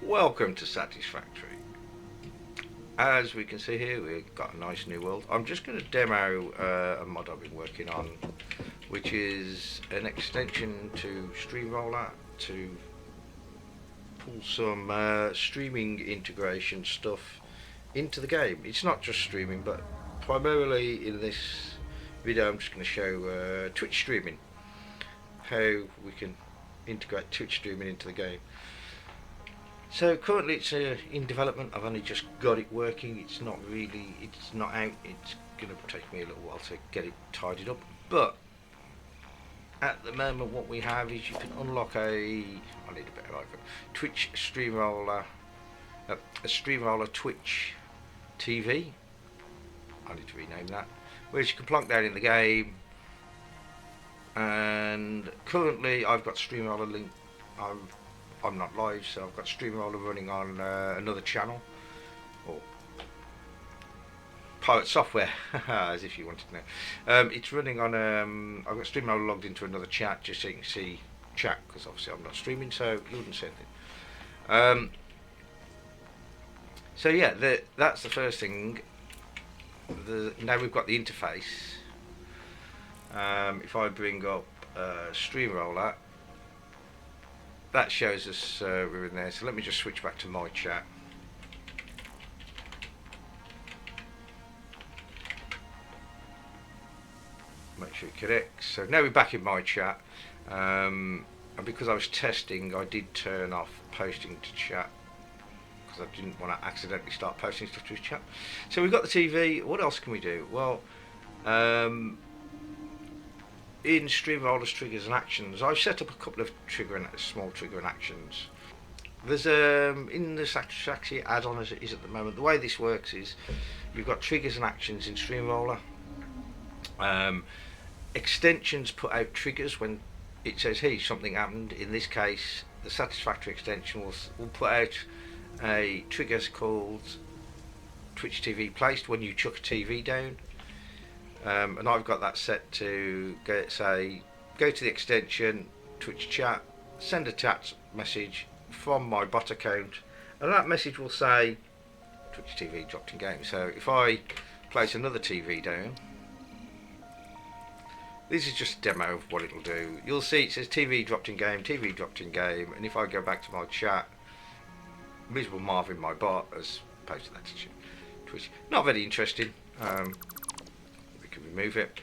Welcome to Satisfactory. As we can see here, we've got a nice new world. I'm just going to demo a mod I've been working on, which is an extension to StreamRoller to pull some streaming integration stuff into the game. It's not just streaming, but primarily in this video I'm just going to show Twitch streaming, how we can integrate Twitch streaming into the game. So currently it's in development. I've only just got it working. It's not out. It's going to take me a little while to get it tidied up. But at the moment what we have is you can unlock I need a better iPhone, Twitch StreamRoller, a StreamRoller Twitch TV. I need to rename that. Which you can plonk down in the game. And currently I've got StreamRoller link. I'm not live, so I've got StreamRoller running on another channel, or Pirate Software, as if you wanted to know. It's running on. I've got StreamRoller logged into another chat just so you can see chat, because obviously I'm not streaming, so you wouldn't see anything. So yeah, that's the first thing. Now we've got the interface. If I bring up StreamRoller, that shows us we're in there. So let me just switch back to my chat. Make sure it connects. So now we're back in my chat. And because I was testing, I did turn off posting to chat, because I didn't want to accidentally start posting stuff to his chat. So we've got the TV. What else can we do? Well, in StreamRoller's triggers and actions, I've set up a couple of small trigger and actions. There's in the Satisfactory add-on as it is at the moment. The way this works is you've got triggers and actions in StreamRoller. Extensions put out triggers when it says, "Hey, something happened." In this case, the Satisfactory extension will put out a trigger called Twitch TV placed when you chuck a TV down. And I've got that set to go to the extension, Twitch chat, send a chat message from my bot account, and that message will say Twitch TV dropped in game. So if I place another TV down, this is just a demo of what it'll do. You'll see it says TV dropped in game, TV dropped in game, and if I go back to my chat, Miserable Marvin, my bot, has posted that to Twitch. Not very interesting. Remove it.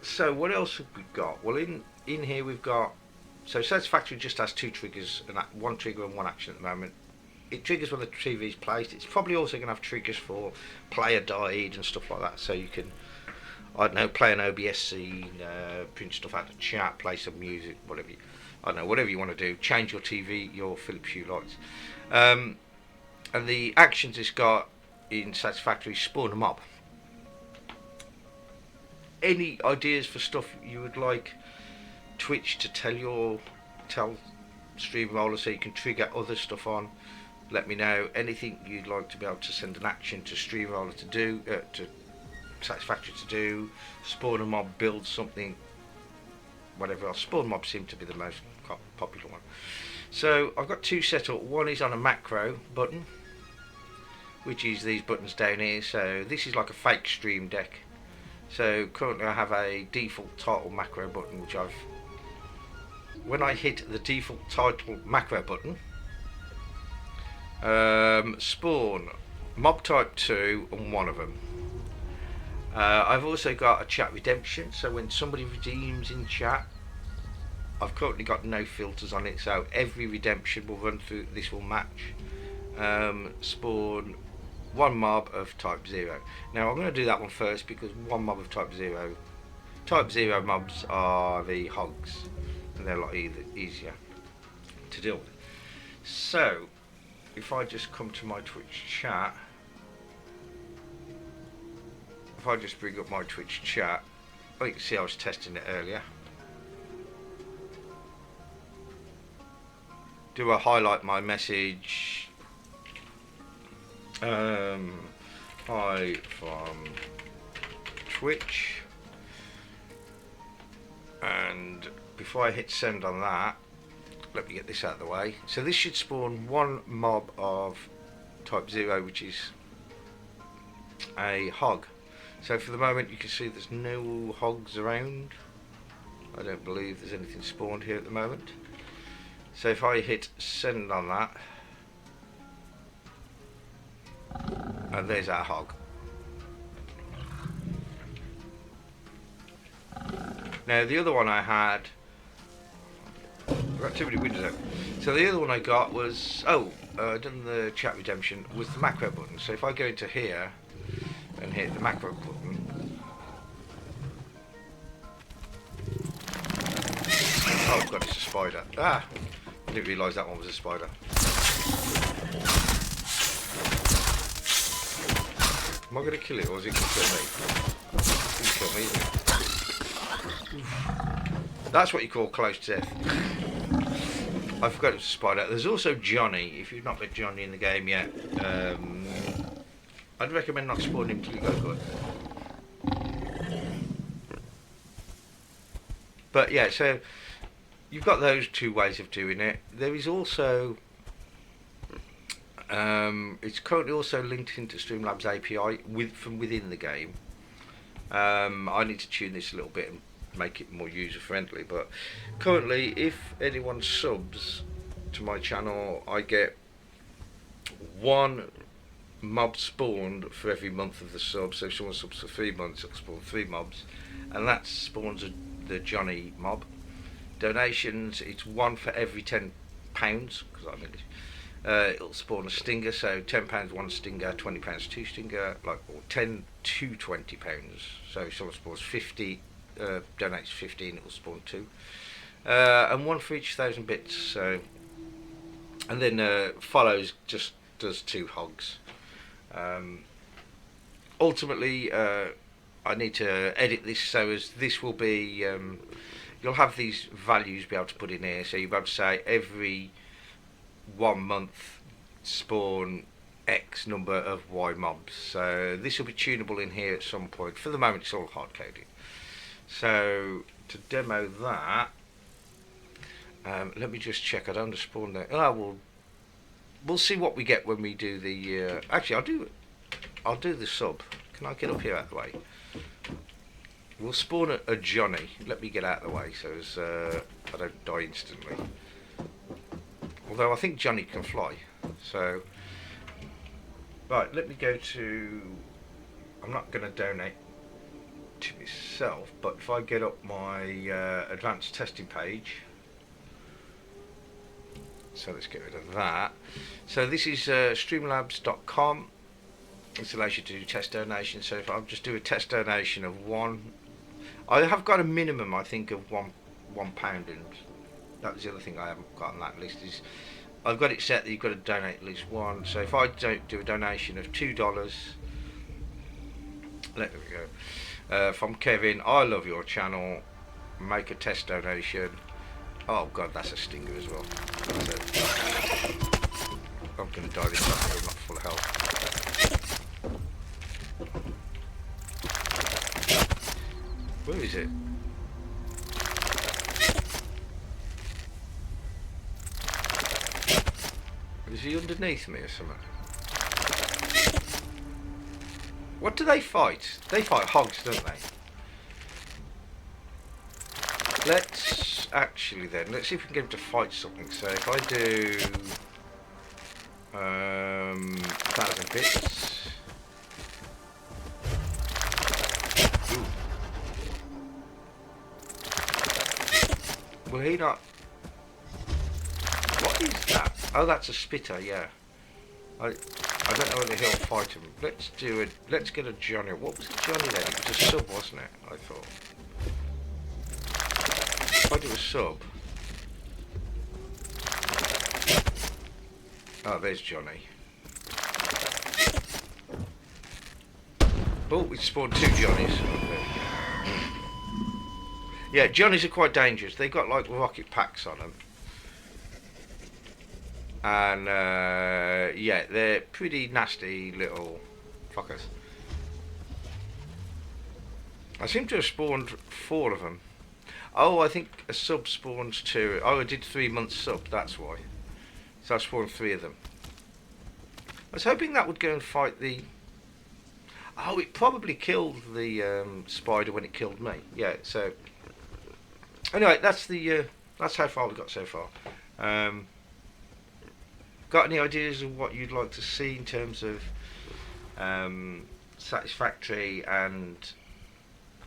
So what else have we got? Well, in here we've got, so Satisfactory just has two triggers, and one trigger and one action at the moment. It triggers when the TV is placed. It's probably also going to have triggers for player died and stuff like that, so you can, I don't know, play an OBS scene, print stuff out of chat, play some music, whatever whatever you want to do. Change your TV, your Philips Hue lights, and the actions it's got in Satisfactory: spawn a mob. Any ideas for stuff you would like Twitch to tell StreamRoller so you can trigger other stuff on? Let me know. Anything you'd like to be able to send an action to StreamRoller to do, to Satisfactory to do, spawn a mob, build something, whatever else. Spawn mob seem to be the most popular one. So I've got two set up. One is on a macro button, which is these buttons down here. So this is like a fake stream deck. So currently I have a default title macro button, which when I hit the default title macro button, spawn mob type 2 and one of them. I've also got a chat redemption, so when somebody redeems in chat, I've currently got no filters on it, so every redemption will run through, this will match. Spawn one mob of type 0. Now I'm going to do that one first, because one mob of type 0 mobs are the hogs, and they're a lot easier to deal with. So if I just come to my Twitch chat, if I just bring up my Twitch chat, oh, you can see I was testing it earlier. Do I highlight my message? Hi from Twitch, and before I hit send on that, let me get this out of the way. So this should spawn one mob of type 0, which is a hog. So for the moment you can see there's no hogs around. I don't believe there's anything spawned here at the moment. So if I hit send on that, and there's our hog. Now the other one I had, I've got too many windows open. So the other one I got was, done the chat redemption, was the macro button. So if I go into here and hit the macro button, oh god, it's a spider. Ah, I didn't realise that one was a spider. Am I going to kill it, or is it going to kill me? It's going to kill me, isn't it? That's what you call close to death. I forgot it was a spider. There's also Johnny. If you've not met Johnny in the game yet, I'd recommend not spawning him till you go good. But yeah, so you've got those two ways of doing it. There is also, it's currently also linked into Streamlabs API from within the game. I need to tune this a little bit and make it more user friendly, but currently if anyone subs to my channel, I get one mob spawned for every month of the sub. So if someone subs for 3 months, it'll spawn 3 mobs, and that spawns the Johnny mob. Donations, it's 1 for every £10, because I'm English. It'll spawn a stinger, so £10 1 stinger, £20 2 stinger, like, or 10 to £20. So if someone spawns 50, donates 15, it will spawn 2, and 1 for each 1,000 bits. So, and then follows just does 2 hogs. Ultimately, I need to edit this so as this will be. You'll have these values be able to put in here, so you'll be able to say every 1 month spawn X number of Y mobs. So this will be tunable in here at some point. For the moment, it's all hard coded. So to demo that, let me just check. I don't spawn there. Oh, we'll see what we get when we do the. Actually, I'll do the sub. Can I get up here out of the way? We'll spawn a Johnny. Let me get out of the way so as I don't die instantly. Although I think Johnny can fly. So right, let me go to. I'm not going to donate to myself, but if I get up my advanced testing page, so let's get rid of that. So this is streamlabs.com. This allows you to do test donations. So if I'll just do a test donation of 1, I have got a minimum, I think, of £1, and that was the other thing I haven't got on that list, is I've got it set that you've got to donate at least 1. So if I don't do a donation of $2, let me go. From Kevin, I love your channel, make a test donation. Oh god, that's a stinger as well. I'm going to die this time, I'm not full of health. Where is it? Is he underneath me or something? What do they fight? They fight hogs, don't they? Let's actually then, let's see if we can get him to fight something. So if I do 1,000 bits. Ooh. Will he not? What is that? Oh, that's a spitter, yeah. I don't know whether he'll fight him. Let's get a Johnny. What was a Johnny then? It was a sub, wasn't it? I thought. If I do a sub. Oh, there's Johnny. Oh, we spawned 2 Johnnies. Oh, there we go. Yeah, Johnnies are quite dangerous. They've got like rocket packs on them. And yeah, they're pretty nasty little fuckers. I seem to have spawned 4 of them. Oh, I think a sub spawns two. Oh, I did 3 months sub. That's why. So I spawned 3 of them. I was hoping that would go and fight the. Oh, it probably killed the spider when it killed me. Yeah. So anyway, that's how far we got so far. Um, got any ideas of what you'd like to see in terms of Satisfactory and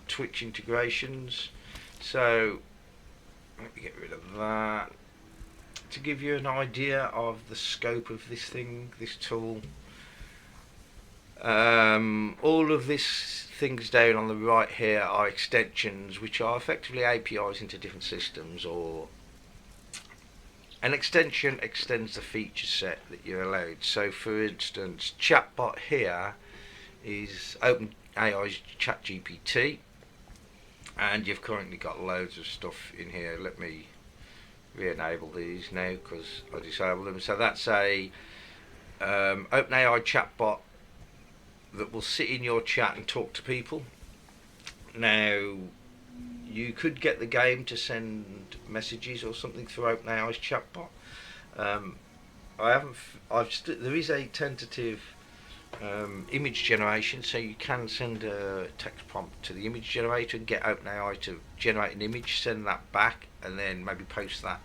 Twitch integrations? So let me get rid of that to give you an idea of the scope of this thing, this tool. All of these things down on the right here are extensions, which are effectively APIs into different systems, or an extension extends the feature set that you're allowed. So for instance, chatbot here is OpenAI's ChatGPT, and you've currently got loads of stuff in here. Let me re-enable these now because I disabled them. So that's a OpenAI chatbot that will sit in your chat and talk to people. Now, you could get the game to send messages or something through OpenAI's chatbot. There is a tentative image generation, so you can send a text prompt to the image generator and get OpenAI to generate an image, send that back, and then maybe post that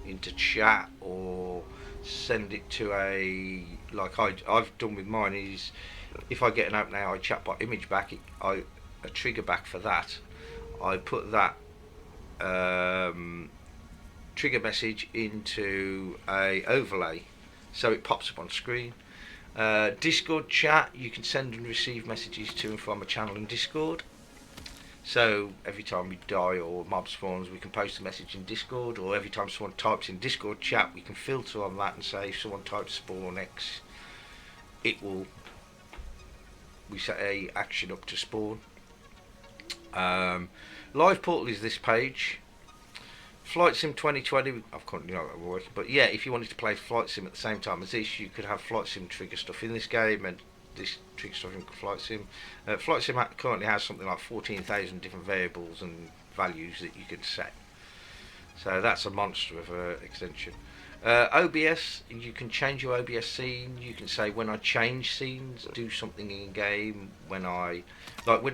into chat or send it to I've done with mine is if I get an OpenAI chatbot image back, a trigger back for that, I put that trigger message into a overlay so it pops up on screen. Discord chat, you can send and receive messages to and from a channel in Discord. So every time we die or mob spawns, we can post a message in Discord, or every time someone types in Discord chat, we can filter on that and say if someone types spawn X, we set a action up to spawn. Live portal is this page. Flight Sim 2020, I've currently not working, but yeah, if you wanted to play Flight Sim at the same time as this, you could have Flight Sim trigger stuff in this game and this trigger stuff in Flight Sim. Flight Sim currently has something like 14,000 different variables and values that you can set. So that's a monster of an extension. OBS, you can change your OBS scene. You can say when I change scenes, do something in game. When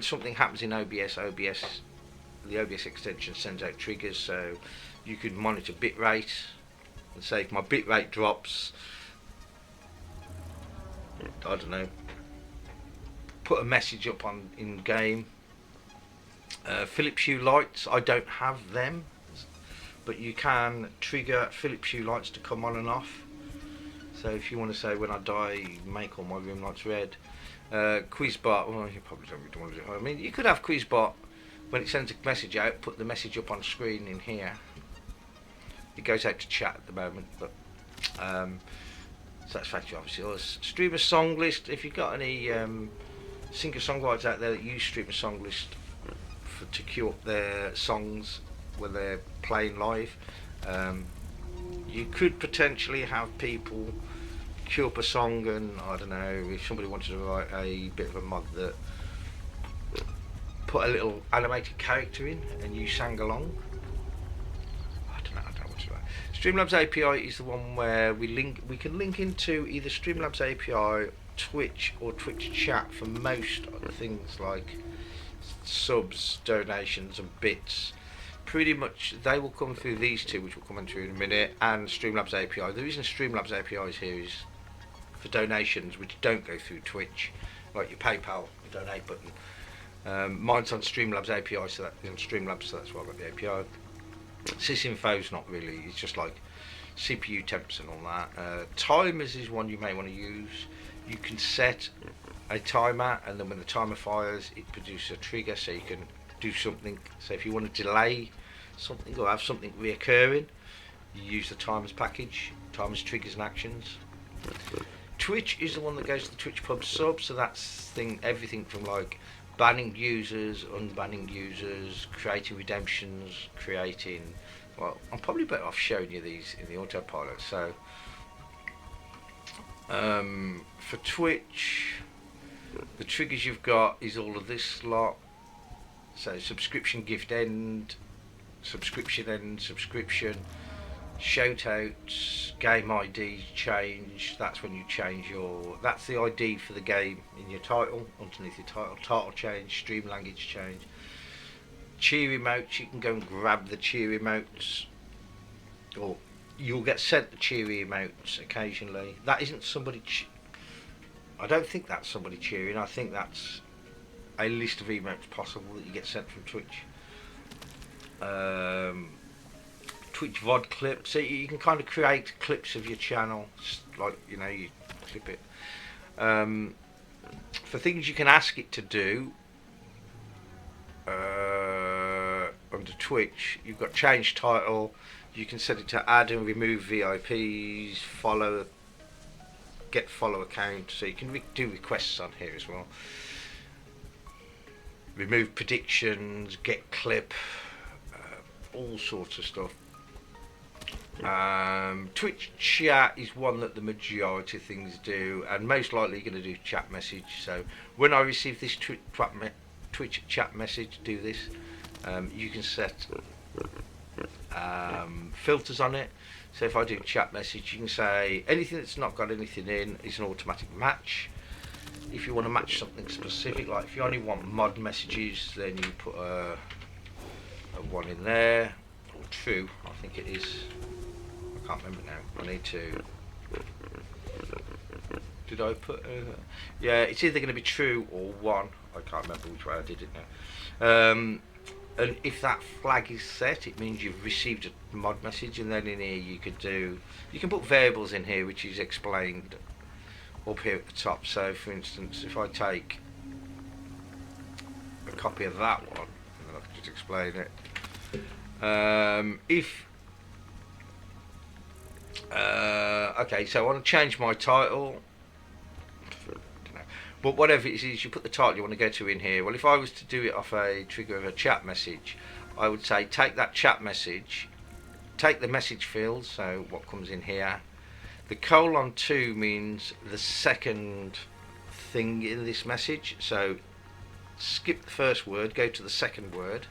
something happens in OBS, the OBS extension sends out triggers, so you can monitor bitrate and say if my bitrate drops, I don't know, put a message up on in game. Philips Hue lights, I don't have them, but you can trigger Philips Hue lights to come on and off. So if you want to say when I die, make all my room lights red. Quizbot, well, you probably don't want to do it. I mean, you could have Quizbot. When it sends a message out, put the message up on screen in here. It goes out to chat at the moment, but Satisfactory obviously. Or Streamer song list. If you've got any singer-songwriters out there that use Streamer song list to queue up their songs when they're playing live, you could potentially have people queue up a song, and I don't know if somebody wanted to write a bit of a mod that put a little animated character in and you sang along. I don't know what to write. Streamlabs API is the one where we can link into either Streamlabs API, Twitch, or Twitch chat for most of the things like subs, donations, and bits. Pretty much they will come through these two, which we'll come into in a minute, and Streamlabs API. The reason Streamlabs API is here is for donations which don't go through Twitch, like your PayPal donate button. Mine's on Streamlabs API, so that's on Streamlabs, so that's why I got the API. Sysinfo's not really, it's just like CPU temps and all that. Timers is one you may want to use. You can set a timer, and then when the timer fires, it produces a trigger, so you can do something. So if you want to delay something or have something reoccurring, you use the timers package, timers, triggers, and actions. Twitch is the one that goes to the Twitch pub sub, so that's everything from like banning users, unbanning users, creating redemptions, well, I'm probably better off showing you these in the autopilot. So for Twitch, the triggers you've got is all of this lot. So subscription, gift end, subscription end, subscription, shoutouts, game ID change. That's when you change your. That's the ID for the game in your title, underneath your title. Title change, stream language change. Cheer emotes. You can go and grab the cheer emotes, or you'll get sent the cheer emotes occasionally. That isn't somebody. I don't think that's somebody cheering. I think that's a list of emotes possible that you get sent from Twitch. Twitch VOD clips. So you can kind of create clips of your channel, like, you know, you clip it. For things you can ask it to do, under Twitch, you've got change title. You can set it to add and remove VIPs, follow, get follow account. So you can do requests on here as well. Remove predictions, get clip, all sorts of stuff. Twitch chat is one that the majority of things do, and most likely you're going to do chat message. So when I receive this Twitch chat message, do this. You can set filters on it. So if I do chat message, you can say anything that's not got anything in is an automatic match. If you want to match something specific, like if you only want mod messages, then you put a one in there, or true, I think it is. I can't remember now. I need to. Did I put? Yeah, it's either going to be true or one. I can't remember which way I did it now. And if that flag is set, it means you've received a mod message, and then in here you can put variables in here, which is explained up here at the top. So for instance, if I take a copy of that one, and then I can just explain it. Okay, so I want to change my title, but whatever it is, you put the title you want to go to in here. Well, if I was to do it off a trigger of a chat message, I would say take that chat message, take the message field, so what comes in here. The :2 means the second thing in this message, so skip the first word, go to the second word,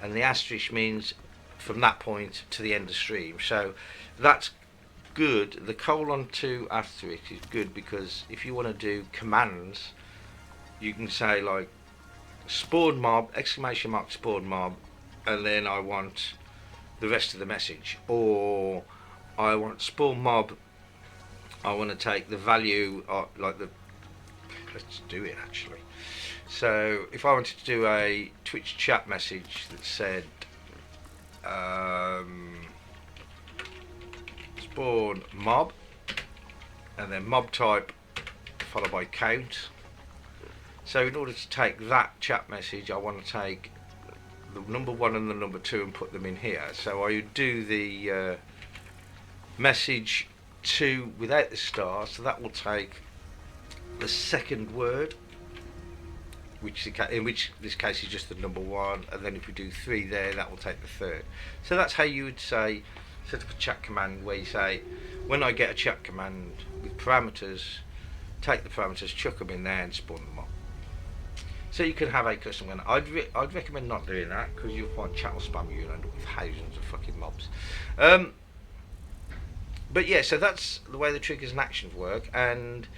and the asterisk means from that point to the end of stream. So that's good. The :2 asterisk is good because if you want to do commands, you can say like spawn mob, exclamation mark spawn mob, and then I want the rest of the message, or I want spawn mob, I want to take the value of, like the, let's do it actually. So if I wanted to do a Twitch chat message that said spawn mob, and then mob type followed by count. So in order to take that chat message, I want to take the number 1 and the number 2 and put them in here. So I would do the message 2 without the star, so that will take the second word, which in which this case is just the number 1, and then if we do 3 there, that will take the third. So that's how you would say, set up a chat command where you say, when I get a chat command with parameters, take the parameters, chuck them in there and spawn them up. So you can have a custom one. I'd recommend not doing that because you'll find chat will spam you and end up with thousands of fucking mobs. But yeah, so that's the way the triggers and actions work, and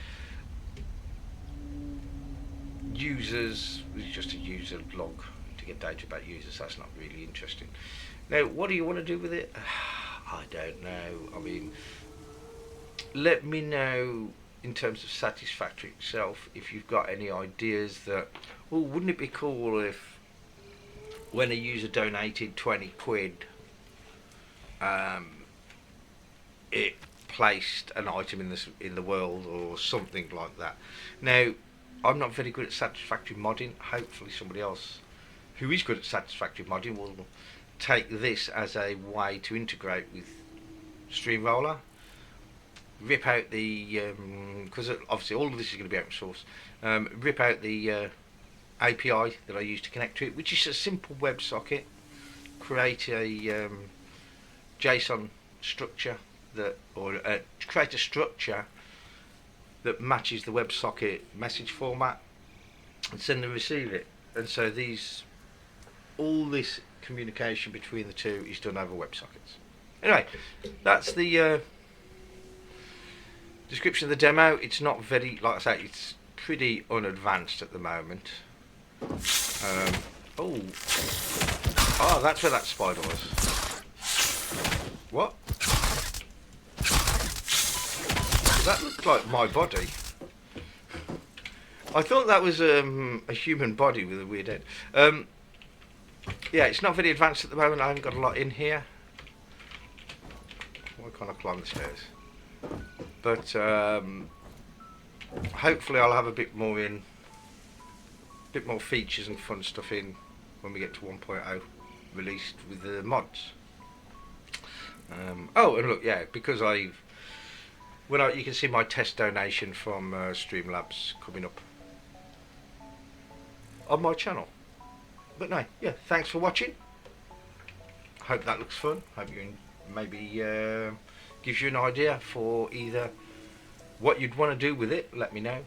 users is just a user log to get data about users. That's not really interesting. Now, what do you want to do with it? I don't know. I mean, let me know in terms of Satisfactory itself if you've got any ideas that, well, wouldn't it be cool if when a user donated 20 quid, it placed an item in the world or something like that. Now, I'm not very good at Satisfactory modding. Hopefully somebody else who is good at Satisfactory modding will take this as a way to integrate with StreamRoller. Rip out the, because obviously all of this is going to be open source, rip out the API that I use to connect to it, which is a simple WebSocket. Create a JSON structure that, or create a structure that matches the WebSocket message format, and send and receive it. And so all this communication between the two is done over WebSockets. Anyway, that's the description of the demo. It's not very, like I say, it's pretty unadvanced at the moment. Oh, that's where that spider was. What? That looked like my body. I thought that was a human body with a weird head. Yeah, it's not very advanced at the moment. I haven't got a lot in here. Why can't I climb the stairs? But hopefully I'll have a bit more features and fun stuff in when we get to 1.0 released with the mods. Oh, and look, yeah, because you can see my test donation from Streamlabs coming up on my channel. But no, yeah, thanks for watching. Hope that looks fun. Hope you maybe gives you an idea for either what you'd want to do with it. Let me know,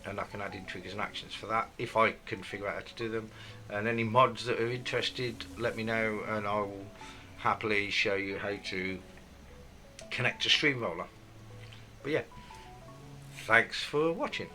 and I can add in triggers and actions for that if I can figure out how to do them. And any mods that are interested, let me know, and I will happily show you how to connect to StreamRoller. But yeah, thanks for watching.